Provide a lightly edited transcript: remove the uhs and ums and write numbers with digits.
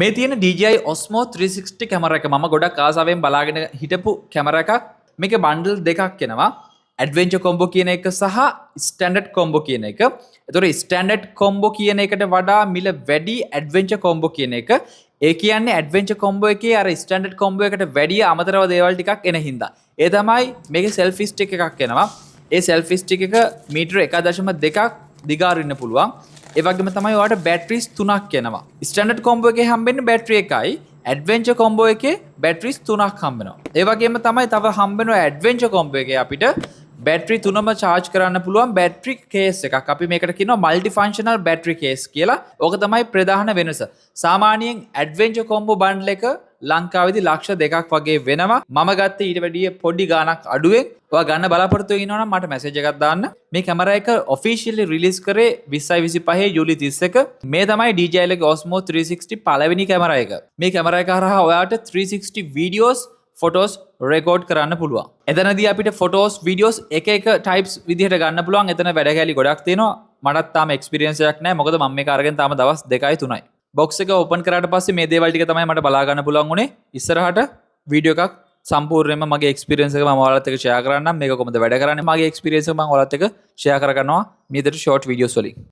මේ තියෙන DJI Osmo 360 camera එක මම ගොඩක් ආසාවෙන් බලාගෙන හිටපු කැමරා එකක්. මේකේ බන්ඩල් දෙකක් එනවා. ඇඩ්වෙන්චර් කොම්බෝ කියන එක සහ ස්ටෑන්ඩඩ් කොම්බෝ කියන එක. ඒතකොට ස්ටෑන්ඩඩ් කොම්බෝ කියන එකට වඩා මිල වැඩි ඇඩ්වෙන්චර් කොම්බෝ කියන එක. ඒ කියන්නේ ඇඩ්වෙන්චර් කොම්බෝ එකේ අර ස්ටෑන්ඩඩ් කොම්බෝ එකට වැඩිය අමතරව දේවල් ටිකක් එන හින්දා. ඒ තමයි මේකේ සෙල්ෆි ස්ටික් එකක් එනවා. ඒ සෙල්ෆි ස්ටික් එක මීටර 1.2ක් දිගාරින්න පුළුවන්. ඒ වගේම තමයි ඔයාලට බැටරිස් 3ක් එනවා. ස්ටෑන්ඩඩ් කොම්බෝ එකේ හම්බෙන්නේ බැටරි එකයි. ඇඩ්වෙන්චර් කොම්බෝ එකේ බැටරිස් 3ක් හම්බෙනවා. ඒ වගේම තමයි තව හම්බෙනවා ඇඩ්වෙන්චර් කොම්බෝ එකේ අපිට බැටරි 3ම charge කරන්න පුළුවන් බැටරි කේස් එකක්. අපි මේකට කියනවා මල්ටි ෆන්ක්ෂනල් බැටරි කේස් කියලා. ඕක තමයි ප්‍රධාන වෙනස. සාමාන්‍යයෙන් ඇඩ්වෙන්චර් කොම්බෝ බන්ඩල් එක ලංකාවේදී ලක්ෂ 2ක් වගේ වෙනවා. මම ගත්තේ ඊට වැඩිය පොඩි ගාණක් අඩුවෙන්. ඔයා ගන්න බලාපොරොත්තු වෙනවා නම් මට මැසේජ් එකක් දාන්න. මේ කැමරා එක ඔෆිෂියලි රිලීස් කරේ 20/25 ජූලි 31. මේ තමයි DJI ලගේ Osmo 360 පළවෙනි කැමරා එක. මේ කැමරා එක හරහා ඔයාට 360 වීඩියෝස් ෆොටෝස් රෙකෝඩ් කරන්න පුළුවන්. එතනදී අපිට ෆොටෝස් වීඩියෝස් එක ටයිප්ස් විදිහට ගන්න පුළුවන්. එතන වැඩ කැලි ගොඩක් තියෙනවා. මටත් තාම එක්ස්පීරියන්ස් එකක් නැහැ. මොකද මම මේක අරගෙන තාම දවස් 2යි 3යි. බොක්ස් එක ඕපන් කරාට පස්සේ මේ දේවල් ටික තමයි මට බලා ගන්න පුළුවන් උනේ. ඉස්සරහට වීඩියෝ එකක් සම්පූර්ණයෙන්ම මගේ එක්ස්පීරියන්ස් එක මම ඔයාලත් එක්ක ෂෙයා කරන්නම්. මේක කොහොමද වැඩ කරන්නේ මගේ එක්ස්පීරියන්ස් එක මම ඔයාලත් එක්ක ෂෙයා කරගන්නවා මේ විදිහට ෂෝට් වීඩියෝස් වලින්.